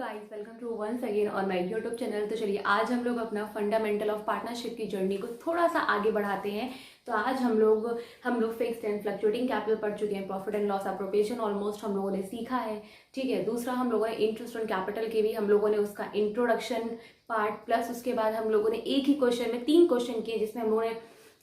Guys, welcome to once again on my YouTube channel. तो चलिए आज हम लोग अपना फंडामेंटल ऑफ पार्टनरशिप की जर्नी को थोड़ा सा आगे बढ़ाते हैं। तो आज हम लोग फिक्स्ड एंड फ्लक्चुएटिंग कैपिटल पढ़ चुके हैं। Profit and loss appropriation almost हम लोगों ने सीखा है। ठीक है, दूसरा हम लोगों ने इंटरेस्ट ऑन कैपिटल के भी हम लोगों ने उसका इंट्रोडक्शन पार्ट प्लस उसके बाद हम लोगों ने एक ही क्वेश्चन में 3 क्वेश्चन किए, जिसमें हम लोगों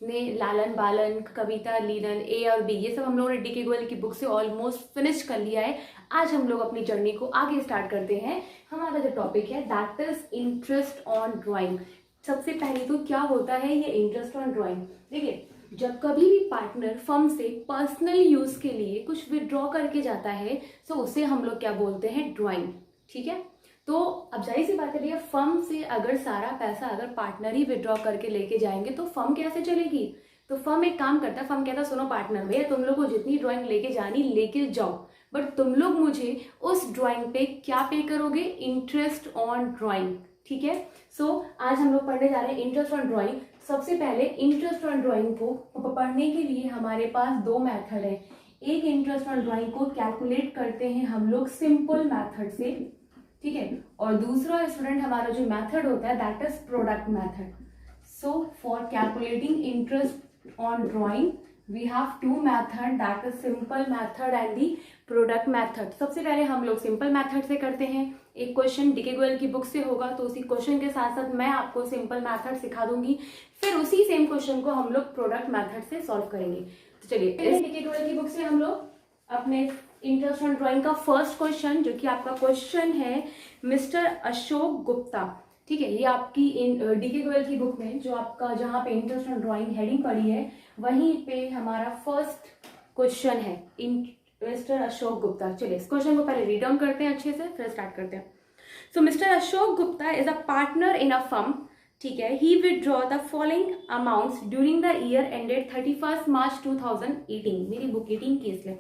ने लालन बालन, कविता लीलन, ए और बी, ये सब हम लोगों ने डी के गोयल की बुक से ऑलमोस्ट फिनिश कर लिया है। आज हम लोग अपनी जर्नी को आगे स्टार्ट करते हैं। हमारा जो टॉपिक है that is interest on drawing. सबसे पहले तो क्या होता है ये इंटरेस्ट ऑन ड्राइंग। देखिए, जब कभी भी पार्टनर फर्म से पर्सनल यूज के लिए कुछ विड्रॉ करके जाता है तो उसे हम लोग क्या बोलते हैं, ड्राइंग। ठीक है, तो अब जाहिर सी बात है भैया, फर्म से अगर सारा पैसा अगर पार्टनर ही विड्रॉ करके लेके जाएंगे तो फर्म कैसे चलेगी। तो फर्म एक काम करता है, फर्म कहता है सुनो पार्टनर भैया, तुम लोग को जितनी ड्राइंग लेके जानी लेके जाओ, बट तुम लोग मुझे उस ड्राइंग पे क्या पे करोगे, इंटरेस्ट ऑन ड्राइंग। ठीक है, सो आज हम लोग पढ़ने जा रहे हैं इंटरेस्ट ऑन ड्राइंग। सबसे पहले इंटरेस्ट ऑन ड्राइंग को पढ़ने के लिए हमारे पास 2 मेथड है। एक इंटरेस्ट ऑन ड्राइंग को कैलकुलेट करते हैं हम लोग सिंपल मेथड से, ठीक है, और दूसरा स्टूडेंट हमारा जो मेथड होता है that is product method. So for calculating interest on drawing we have 2 method, that is simple method and the product method। सबसे पहले हम लोग सिंपल मेथड से करते हैं। एक क्वेश्चन डी के गोयल की बुक से होगा, तो उसी क्वेश्चन के साथ साथ मैं आपको सिंपल मेथड सिखा दूंगी, फिर उसी सेम क्वेश्चन को हम लोग प्रोडक्ट मेथड से सॉल्व करेंगे। तो चलिए डी के गोयल की बुक से हम लोग अपने इंटरेस्ट ऑन ड्राइंग का फर्स्ट क्वेश्चन, जो कि आपका क्वेश्चन है मिस्टर अशोक गुप्ता। ठीक है, ये आपकी डी के गोयल की बुक में जो आपका जहाँ पे इंटरेस्ट ऑन ड्राइंग हेडिंग पड़ी है वहीं पे हमारा फर्स्ट क्वेश्चन है मिस्टर अशोक गुप्ता। चलिए इस क्वेश्चन को पहले रीड डाउन करते हैं अच्छे से, फिर स्टार्ट करते हैं। So mister Ashok Gupta is a partner in a firm. ठीक है, he withdraw the following amounts during the year ended 31 March 2018। मेरी बुक 18 की इसलिए।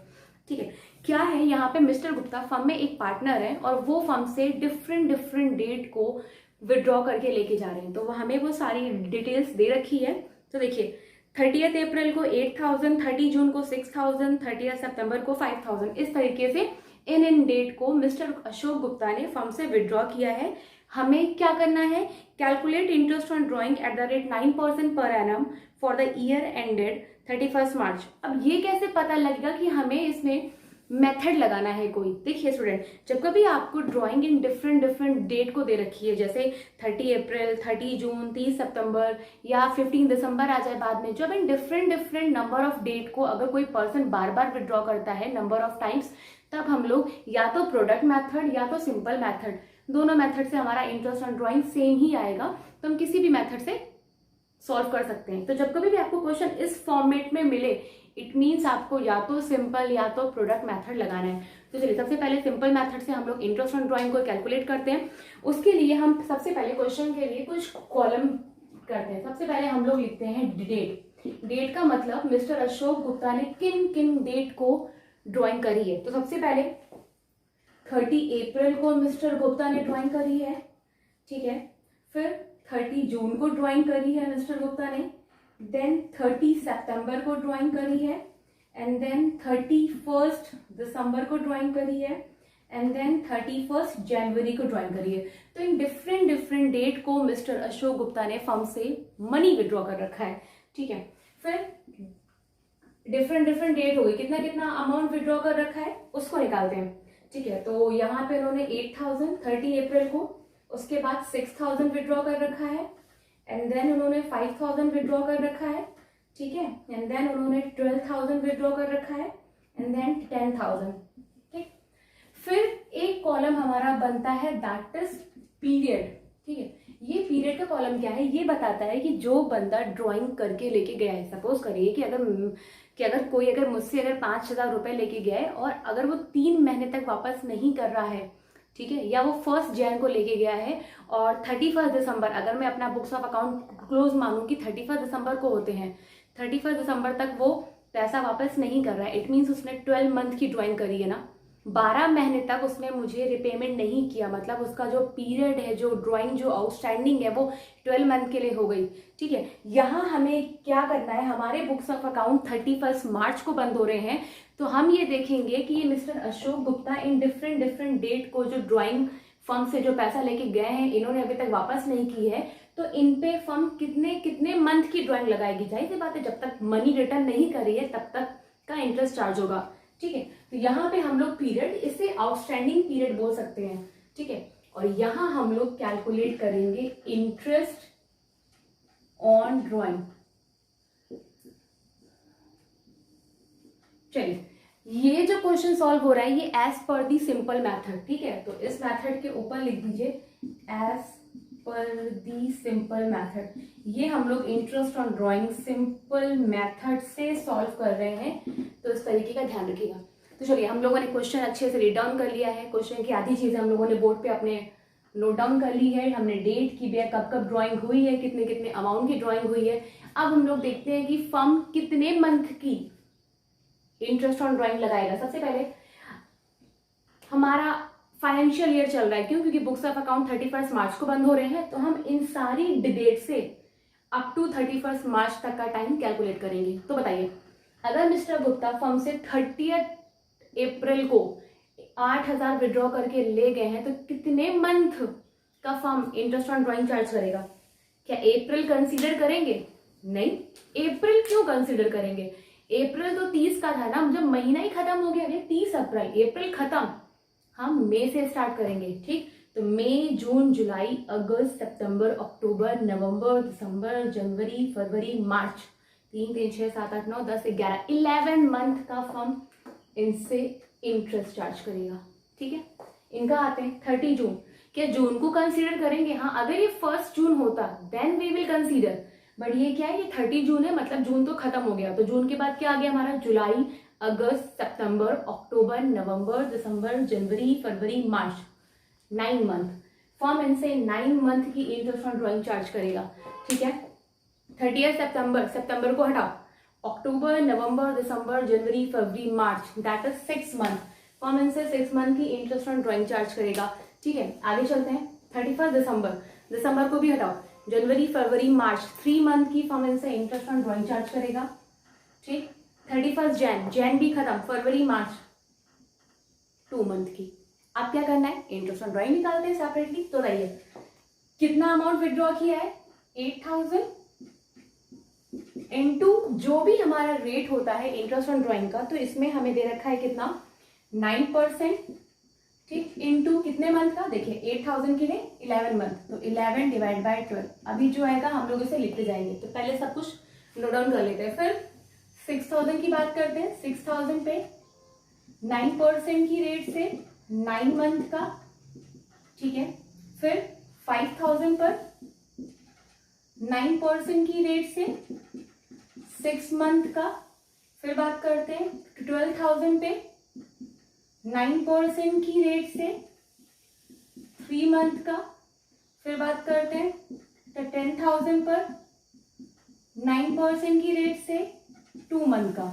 ठीक है, क्या है यहाँ पे, मिस्टर गुप्ता फर्म में एक पार्टनर है और वो फर्म से डिफरेंट डेट को विड्रॉ करके लेके जा रहे हैं। तो हमें वो सारी डिटेल्स दे रखी है। तो देखिए 30 अप्रैल को 8000, 30 जून को 6000, 30 सितंबर को 5000, इस तरीके से इन डेट को मिस्टर अशोक गुप्ता ने फर्म से विड्रॉ किया है। हमें क्या करना है, calculate interest on drawing at the rate 9% per annum for the year ended 31 मार्च। अब ये कैसे पता लगेगा कि हमें इसमें मेथड लगाना है कोई। देखिए स्टूडेंट, जब कभी आपको ड्राइंग इन डिफरेंट डेट को दे रखी है, जैसे 30 अप्रैल, 30 जून, 30 सितंबर या 15 दिसंबर आ जाए बाद में, जब in different number of date को अगर कोई पर्सन बार बार विड्रॉ करता है नंबर ऑफ टाइम्स, तब हम लोग या तो प्रोडक्ट मैथड या तो सिंपल मैथड, दोनों मैथड से हमारा इंटरेस्ट ऑन ड्राइंग सेम ही आएगा, तो हम किसी भी मैथड से सॉल्व कर सकते हैं। तो जब कभी भी आपको क्वेश्चन इस फॉर्मेट में मिले, इट मीन्स आपको या तो सिंपल या तो प्रोडक्ट मेथड लगाना है। तो चलिए सबसे पहले सिंपल मेथड से हम लोग इंटरेस्ट ऑन ड्राइंग को कैलकुलेट करते हैं। उसके लिए हम सबसे पहले क्वेश्चन के लिए कुछ कॉलम करते हैं। सबसे पहले हम लोग लिखते हैं डेट। डेट का मतलब मिस्टर अशोक गुप्ता ने किन किन डेट को ड्राइंग करी है। तो सबसे पहले 30 अप्रैल को मिस्टर गुप्ता ने ड्राइंग करी है। ठीक है, फिर 30 जून को ड्राइंग करी है मिस्टर गुप्ता ने, देन 30 सितंबर को ड्राइंग करी है, एंड देन 31 दिसंबर को ड्राइंग करी है, एंड देन 31 जनवरी को ड्राइंग करी है। तो इन डिफरेंट डेट को मिस्टर अशोक गुप्ता ने फर्म से मनी विड्रॉ कर रखा है। ठीक है, फिर डिफरेंट डेट हो गई, कितना कितना अमाउंट विड्रॉ कर रखा है उसको निकालते हैं। ठीक है, तो यहाँ पे उन्होंने 8000 30 अप्रैल को, उसके बाद 6000 विड्रॉ कर रखा है, एंड देन उन्होंने 5000 विड्रॉ कर रखा है। ठीक है, एंड देन उन्होंने 12000 विड्रॉ कर रखा है, एंड देन 10000। ठीक, फिर एक कॉलम हमारा बनता है दैट इज पीरियड। ठीक है, ये पीरियड का कॉलम क्या है, ये बताता है कि जो बंदा ड्राइंग करके लेके गया है, सपोज करिए कि अगर कोई मुझसे 5000 रुपए लेके गया है और अगर वो 3 महीने तक वापस नहीं कर रहा है, ठीक है, या वो 1 जैन को लेके गया है और 31 दिसंबर, अगर मैं अपना बुक्स ऑफ अकाउंट क्लोज मानूं कि 31 दिसंबर को होते हैं, 31 दिसंबर तक वो पैसा वापस नहीं कर रहा है, इट मीन्स उसने 12 मंथ की ड्राइंग करी है ना, 12 महीने तक उसने मुझे रिपेमेंट नहीं किया, मतलब उसका जो पीरियड है, जो ड्राइंग जो आउटस्टैंडिंग है वो 12 मंथ के लिए हो गई। ठीक है, यहाँ हमें क्या करना है, हमारे बुक्स ऑफ अकाउंट 31 मार्च को बंद हो रहे हैं, तो हम ये देखेंगे कि ये mister Ashok Gupta in different date को जो ड्राइंग फर्म से जो पैसा लेके गए हैं इन्होंने अभी तक वापस नहीं की है, तो इन पे फर्म कितने कितने मंथ की ड्राइंग लगाएगी। जाहिर सी बात है, जब तक मनी रिटर्न नहीं करी है तब तक का इंटरेस्ट चार्ज होगा। ठीक है, तो यहाँ पे हम लोग पीरियड, इसे आउटस्टैंडिंग पीरियड बोल सकते हैं। ठीक है, और यहाँ हम लोग कैलकुलेट करेंगे इंटरेस्ट ऑन ड्राइंग। चलिए, ये जो क्वेश्चन सॉल्व हो रहा है ये as per the simple method. ठीक है, तो इस मेथड के ऊपर लिख दीजिए as per the simple method. ये हम लोग interest on drawing simple method से सॉल्व कर रहे हैं, तो इस तरीके का ध्यान रखिएगा। तो चलिए, हम लोगों ने क्वेश्चन अच्छे से रीड डाउन कर लिया है। क्वेश्चन की आधी चीजें हम लोगों ने बोर्ड पे अपने नोट डाउन कर ली है। हमने डेट की भी है, कब कब ड्राइंग हुई है, कितने कितने अमाउंट की ड्राइंग हुई है। अब हम लोग देखते हैं कि फर्म कितने मंथ की इंटरेस्ट ऑन ड्राइंग लगाएगा। सबसे पहले हमारा फाइनेंशियल ईयर चल रहा है, क्यों? क्योंकि बुक्स ऑफ अकाउंट 31 मार्च को बंद हो रहे हैं, तो हम इन सारी डेट से अप टू 31 मार्च तक का टाइम कैलकुलेट करेंगे। तो बताइए, अगर मिस्टर गुप्ता फर्म से 30 अप्रैल को 8,000 विड्रॉ करके ले गए हैं, तो कितने मंथ का firm interest on drawing charge करेगा? क्या अप्रैल कंसीडर करेंगे? नहीं। अप्रैल क्यों कंसीडर करेंगे? अप्रैल तो 30 का था ना, जब महीना ही खत्म हो गया, 30 अप्रैल, अप्रैल खत्म, हम मई से स्टार्ट करेंगे। ठीक, तो मई, जून, जुलाई, अगस्त, सितंबर, अक्टूबर, नवंबर, दिसंबर, जनवरी, फरवरी, मार्च, 3 3 6 7 8 9 10 11 11 मंथ का फर्म इनसे इंटरेस्ट चार्ज करेगा। ठीक है, इनका आते हैं 30 जून। क्या जून को कंसीडर करेंगे? हाँ, अगर ये 1 जून होता then we will consider, but ये क्या है, ये 30 जून है, मतलब जून तो खत्म हो गया। तो जून के बाद क्या आ गया हमारा? जुलाई, अगस्त, सितंबर, अक्टूबर, नवंबर, दिसंबर, जनवरी, फरवरी, मार्च, 9 मंथ। फर्म इनसे 9 मंथ की इंटरेस्ट ऑन ड्राइंग चार्ज करेगा। ठीक है, 30 सितंबर, सितंबर को हटाओ, अक्टूबर, नवंबर, दिसंबर, जनवरी, फरवरी, मार्च, दैट इज 6 मंथ। फर्म इनसे 6 मंथ की इंटरेस्ट ऑन ड्राइंग चार्ज करेगा। ठीक है, आगे चलते हैं। 31 दिसंबर, दिसंबर को भी हटाओ, जनवरी, फरवरी, मार्च, 3 मंथ की फर्म इनसे इंटरेस्ट ऑन ड्राइंग चार्ज करेगा। ठीक, 31 जैन, जैन भी खत्म, फरवरी, मार्च, 2 मंथ की। अब क्या करना है? इंटरेस्ट ऑन ड्राइंग निकालते हैं सेपरेटली। तो बताइए, कितना अमाउंट विड्रॉ किया है? 8,000 इनटू जो भी हमारा रेट होता है इंटरेस्ट ऑन ड्राइंग का, तो इसमें हमें दे रखा है कितना? 9%। ठीक, इनटू कितने मंथ का? देखिए, 8,000 के लिए 11 मंथ, तो 11 डिवाइड बाय 12। अभी जो आएगा हम लोग इसे लिखते जाएंगे, तो पहले सब कुछ नोट डाउन कर लेते हैं। फिर 6,000 की बात करते हैं। 6,000 पे 9% की रेट से 9 मंथ का। ठीक है, फिर 5,000 पर 9% की रेट से 6 मंथ का। फिर बात करते हैं 12,000 पे 9% की रेट से 3 मंथ का। फिर बात करते हैं 10,000 पर 9% की रेट से 2 मंथ का।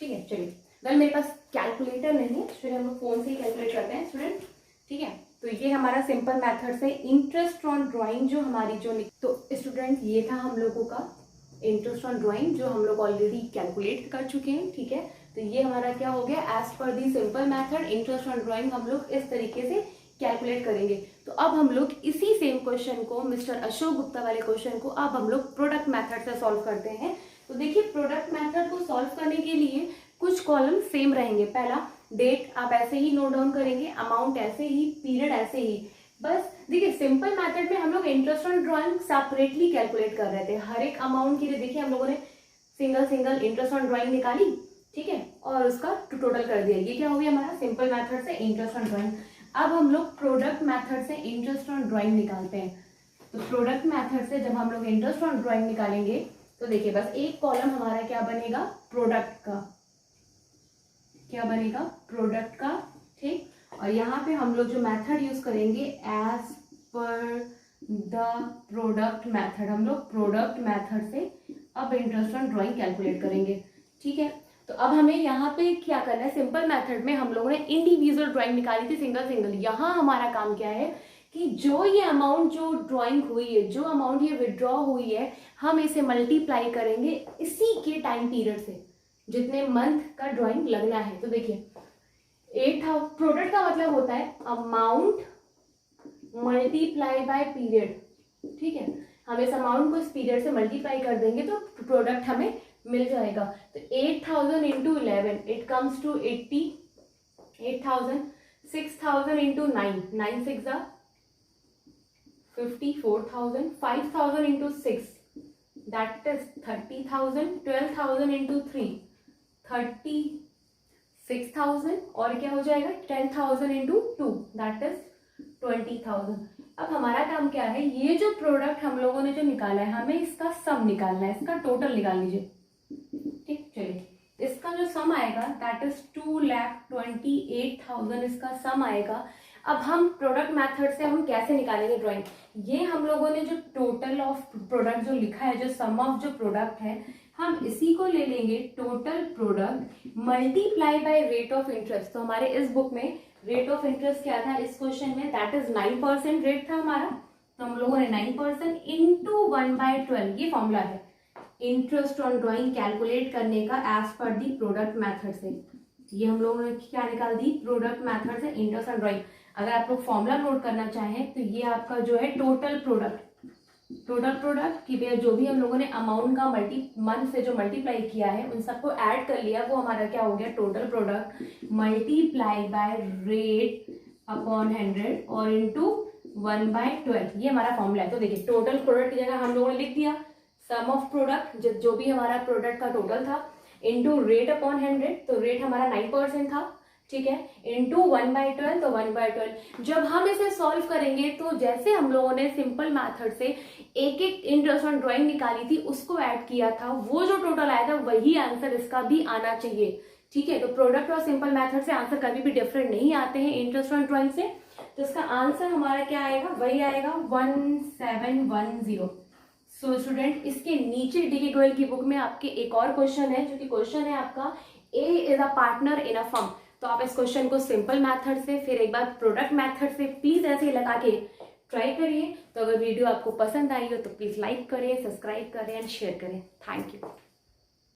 ठीक है, चलिए, वेल मेरे पास कैलकुलेटर नहीं है, फिर हम लोग फोन से ही कैलकुलेट करते हैं स्टूडेंट। ठीक है, तो ये हमारा सिंपल मेथड से इंटरेस्ट ऑन ड्राइंग जो हमारी तो स्टूडेंट ये था हम लोगों का इंटरेस्ट ऑन ड्राइंग जो हम लोग ऑलरेडी कैलकुलेट कर चुके हैं। ठीक है, तो ये हमारा क्या हो गया? As per the simple method interest on drawing हम लोग इस तरीके से कैलकुलेट करेंगे। तो अब हम लोग इसी सेम क्वेश्चन को, मिस्टर अशोक गुप्ता वाले क्वेश्चन को अब हम लोग प्रोडक्ट मेथड से सॉल्व करते हैं। तो देखिए, प्रोडक्ट मेथड को सॉल्व करने के लिए कुछ कॉलम सेम रहेंगे। पहला डेट आप ऐसे ही नोट डाउन करेंगे, अमाउंट ऐसे ही, पीरियड ऐसे ही। बस देखिए, सिंपल मेथड में हम लोग interest on drawing separately calculate कर रहे थे। हर एक अमाउंट के लिए देखिए हम लोगों ने single single interest on drawing निकाली। ठीक है, और उसका टोटल कर दिया। ये क्या हो गया हमारा? सिंपल मेथड से इंटरेस्ट ऑन ड्राइंग। अब हम लोग प्रोडक्ट मेथड से इंटरेस्ट ऑन ड्राइंग निकालते हैं। तो प्रोडक्ट मेथड से जब हम लोग इंटरेस्ट ऑन ड्राइंग निकालेंगे, तो देखिए बस एक कॉलम हमारा क्या बनेगा? प्रोडक्ट का। क्या बनेगा? प्रोडक्ट का। ठीक, और यहाँ पे हम लोग जो मेथड यूज करेंगे as per the product method, हम लोग प्रोडक्ट मेथड से अब इंटरेस्ट ऑन ड्राइंग कैलकुलेट करेंगे। ठीक है, तो अब हमें यहाँ पे क्या करना है? सिंपल मेथड में हम लोगों ने इंडिविजुअल ड्राइंग निकाली थी, सिंगल सिंगल। यहाँ हमारा काम क्या है कि जो ये अमाउंट जो ड्राइंग हुई है, जो अमाउंट ये विड्रॉ हुई है, हम इसे मल्टीप्लाई करेंगे इसी के टाइम पीरियड से, जितने मंथ का ड्राइंग लगना है। तो देखिए, 8,000 प्रोडक्ट का मतलब होता है अमाउंट मल्टीप्लाई बाय पीरियड, ठीक है, हम इस अमाउंट को इस पीरियड से मल्टीप्लाई कर देंगे तो प्रोडक्ट हमें मिल जाएगा। तो 8000 into 11 it comes to 88,000, 6000 into 9, 9 6 54,000, 5000 into 6 that is 30,000, 12,000 into 3 36,000 और क्या हो जाएगा 10,000 इंटू 2 दैट इज 20,000। अब हमारा काम क्या है, ये जो प्रोडक्ट हम लोगों ने जो निकाला है हमें इसका सम निकालना है, इसका टोटल निकाल लीजिए। ठीक, चलिए इसका जो सम आएगा दैट इज 2,28,000 इसका सम आएगा। अब हम प्रोडक्ट मेथड से हम कैसे निकालेंगे ड्राइंग, ये हम लोगों ने जो टोटल ऑफ प्रोडक्ट जो लिखा है, जो सम ऑफ जो प्रोडक्ट है, हम इसी को ले लेंगे total product multiply by rate of interest. तो हमारे इस बुक में रेट ऑफ इंटरेस्ट क्या था इस क्वेश्चन में, दैट इज 9% रेट था हमारा, तो हम लोगों ने 9% इंटू 1/12 ये फॉर्मूला है इंटरेस्ट ऑन ड्राइंग कैलकुलेट करने का as per the product method से। ये हम लोगों ने क्या निकाल दी, प्रोडक्ट मेथड से इंटरेस्ट ऑन ड्राइंग। अगर आप लोग फॉर्मूला नोट करना चाहें तो ये आपका जो है टोटल प्रोडक्ट की भैया जो भी हम लोगों ने अमाउंट का मंथ से जो मल्टीप्लाई किया है उन सबको ऐड कर लिया, वो हमारा क्या हो गया total product multiply by rate upon 100 और इंटू 1/12 ये हमारा फॉर्मूला है। तो देखिए टोटल प्रोडक्ट की जगह हम लोगों ने लिख दिया सम ऑफ प्रोडक्ट जो भी हमारा प्रोडक्ट का टोटल था इंटू रेट अपॉन 100, तो रेट हमारा 9% था, ठीक है, इंटू 1/12 तो 1/12। जब हम इसे सॉल्व करेंगे तो जैसे हम लोगों ने सिंपल मेथड से एक एक इंटरेस्ट ऑन ड्राइंग निकाली थी उसको ऐड किया था, वो जो टोटल आया था वही आंसर इसका भी आना चाहिए, ठीक है। तो प्रोडक्ट और सिंपल मेथड से आंसर कभी भी डिफरेंट नहीं आते हैं इंटरेस्ट ऑन ड्राइंग से, तो इसका आंसर हमारा क्या आएगा, वही आएगा 1710। सो स्टूडेंट इसके नीचे डी गोयल की बुक में आपके एक और क्वेश्चन है, जो कि क्वेश्चन है आपका A is a partner in a firm. तो आप इस क्वेश्चन को सिंपल मेथड से फिर एक बार प्रोडक्ट मेथड से प्लीज ऐसे लगा के ट्राई करिए। तो अगर वीडियो आपको पसंद आई हो तो प्लीज लाइक करें, सब्सक्राइब करें एंड शेयर करें। Thank you.